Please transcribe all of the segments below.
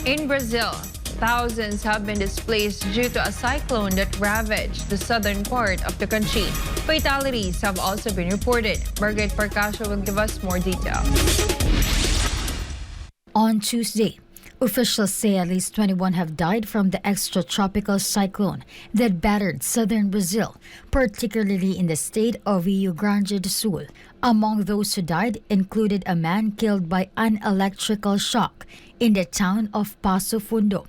In Brazil, thousands have been displaced due to a cyclone that ravaged the southern part of the country. Fatalities have also been reported. Margareth Parcasio will give us more details. On Tuesday, officials say at least 21 have died from the extratropical cyclone that battered southern Brazil, particularly in the state of Rio Grande do Sul. Among those who died included a man killed by an electrical shock in the town of Passo Fundo,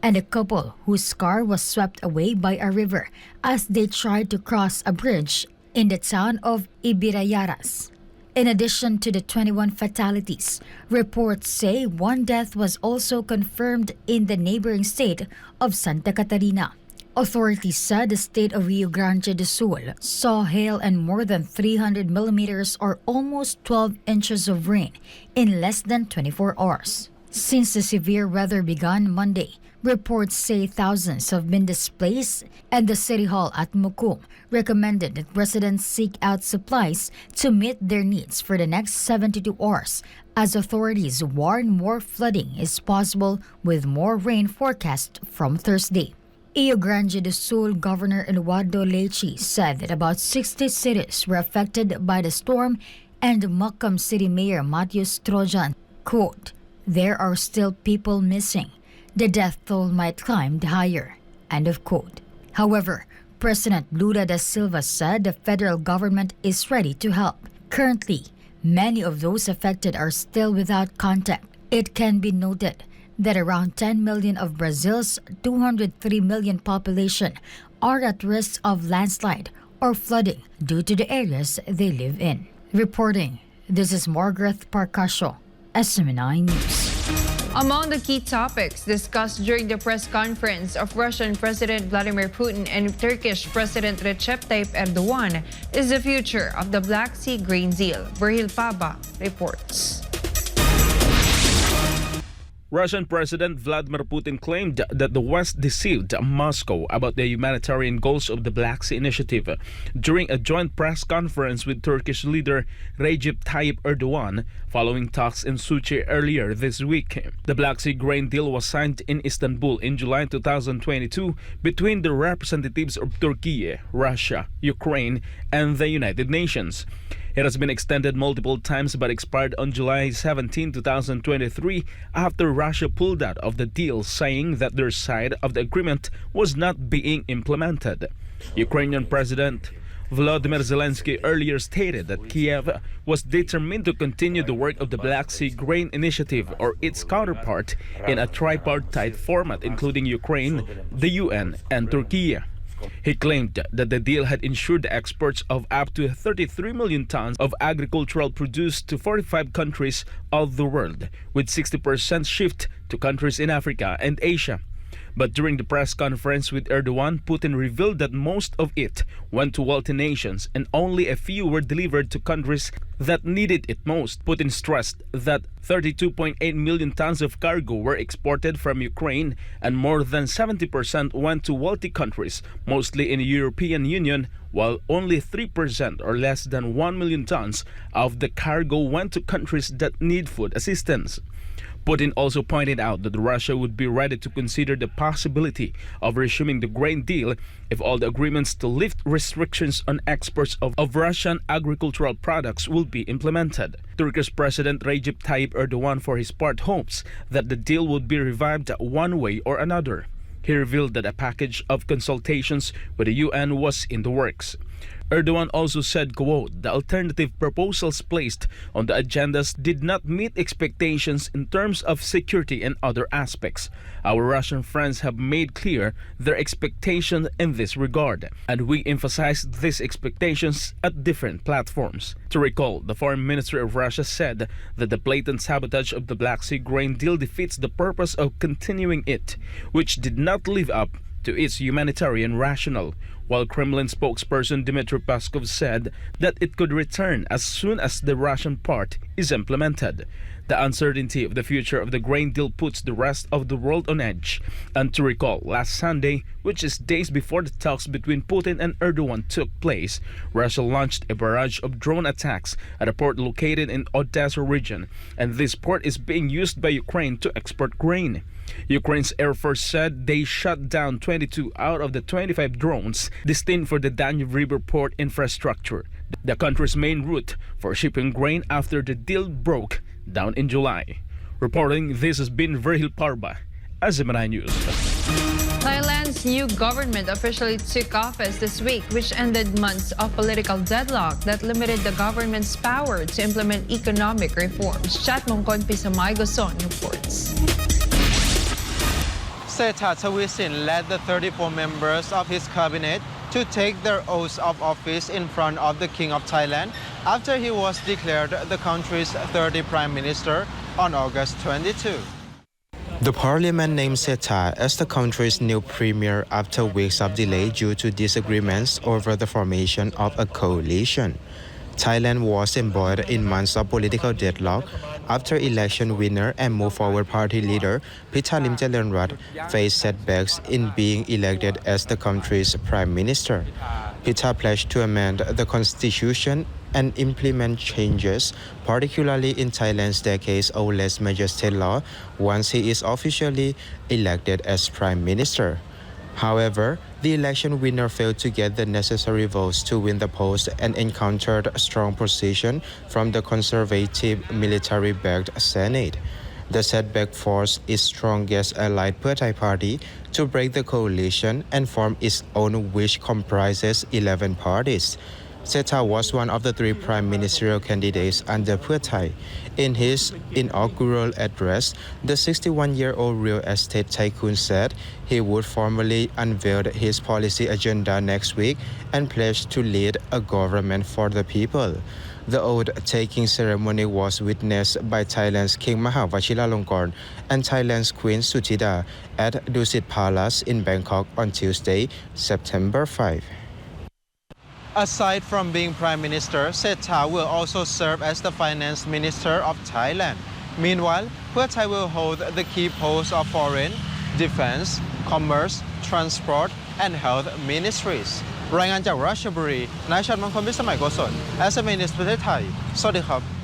and a couple whose car was swept away by a river as they tried to cross a bridge in the town of Ibirayaras. In addition to the 21 fatalities, reports say one death was also confirmed in the neighboring state of Santa Catarina. Authorities said the state of Rio Grande do Sul saw hail and more than 300 millimeters or almost 12 inches of rain in less than 24 hours. Since the severe weather began Monday, reports say thousands have been displaced, and the city hall at Mukum recommended that residents seek out supplies to meet their needs for the next 72 hours, as authorities warn more flooding is possible with more rain forecast from Thursday. Rio Grande do Sul Governor Eduardo Leite said that about 60 cities were affected by the storm, and Mukum City Mayor Matius Trojan, quote, "There are still people missing. The death toll might climb higher," end of quote. However, President Lula da Silva said the federal government is ready to help. Currently, many of those affected are still without contact. It can be noted that around 10 million of Brazil's 203 million population are at risk of landslide or flooding due to the areas they live in. Reporting, this is Margareth Parcasio, SMNI News. Among the key topics discussed during the press conference of Russian President Vladimir Putin and Turkish President Recep Tayyip Erdogan is the future of the Black Sea grain deal. Berhil Paba reports. Russian President Vladimir Putin claimed that the West deceived Moscow about the humanitarian goals of the Black Sea Initiative during a joint press conference with Turkish leader Recep Tayyip Erdogan following talks in Sochi earlier this week. The Black Sea grain deal was signed in Istanbul in July 2022 between the representatives of Turkey, Russia, Ukraine, and the United Nations. It has been extended multiple times but expired on July 17, 2023 after Russia pulled out of the deal, saying that their side of the agreement was not being implemented. Ukrainian President Volodymyr Zelensky earlier stated that Kiev was determined to continue the work of the Black Sea Grain Initiative or its counterpart in a tripartite format including Ukraine, the UN, and Turkey. He claimed that the deal had ensured the exports of up to 33 million tons of agricultural produce to 45 countries of the world, with 60% shift to countries in Africa and Asia. But during the press conference with Erdogan, Putin revealed that most of it went to wealthy nations and only a few were delivered to countries that needed it most. Putin stressed that 32.8 million tons of cargo were exported from Ukraine and more than 70% went to wealthy countries, mostly in the European Union, while only 3% or less than 1 million tons of the cargo went to countries that need food assistance. Putin also pointed out that Russia would be ready to consider the possibility of resuming the grain deal if all the agreements to lift restrictions on exports of Russian agricultural products will be implemented. Turkish President Recep Tayyip Erdogan, for his part, hopes that the deal would be revived one way or another. He revealed that a package of consultations with the UN was in the works. Erdogan also said, quote, "The alternative proposals placed on the agendas did not meet expectations in terms of security and other aspects. Our Russian friends have made clear their expectations in this regard, and we emphasized these expectations at different platforms." To recall, the Foreign Ministry of Russia said that the blatant sabotage of the Black Sea grain deal defeats the purpose of continuing it, which did not live up to its humanitarian rationale, while Kremlin spokesperson Dmitry Peskov said that it could return as soon as the Russian part is implemented. The uncertainty of the future of the grain deal puts the rest of the world on edge. And to recall, last Sunday, which is days before the talks between Putin and Erdogan took place, Russia launched a barrage of drone attacks at a port located in Odessa region, and this port is being used by Ukraine to export grain. Ukraine's Air Force said they shot down 22 out of the 25 drones destined for the Danube River port infrastructure, the country's main route for shipping grain after the deal broke down in July. Reporting, this has been Virgil Parba, SMNI News. Thailand's new government officially took office this week, which ended months of political deadlock that limited the government's power to implement economic reforms. Chatmongkon Pisamay Goson reports. Seta Tawisin led the 34 members of his cabinet to take their oaths of office in front of the King of Thailand after he was declared the country's 30th Prime Minister on August 22. The parliament named Seta as the country's new premier after weeks of delay due to disagreements over the formation of a coalition. Thailand was embroiled in months of political deadlock after election winner and Move Forward Party leader Pitha Limjaroenrat faced setbacks in being elected as the country's prime minister. Pitha pledged to amend the constitution and implement changes, particularly in Thailand's decades-old less major state law, once he is officially elected as prime minister. However, the election winner failed to get the necessary votes to win the post and encountered strong opposition from the conservative military-backed Senate. The setback forced its strongest allied Pheu Thai party to break the coalition and form its own, which comprises 11 parties. Seta was one of the 3 prime ministerial candidates under Pheu Thai. In his inaugural address, the 61-year-old real estate tycoon said he would formally unveil his policy agenda next week and pledged to lead a government for the people. The oath-taking ceremony was witnessed by Thailand's King Maha Vajiralongkorn and Thailand's Queen Suthida at Dusit Palace in Bangkok on Tuesday, September 5. Aside from being Prime Minister, Seta will also serve as the Finance Minister of Thailand. Meanwhile, Pheu Thai will hold the key posts of Foreign, Defense, Commerce, Transport, and Health Ministries. รายงานจากราชบุรี นายชัดมงคล พิสมัยโกศล SMNS ประเทศไทย สวัสดีครับ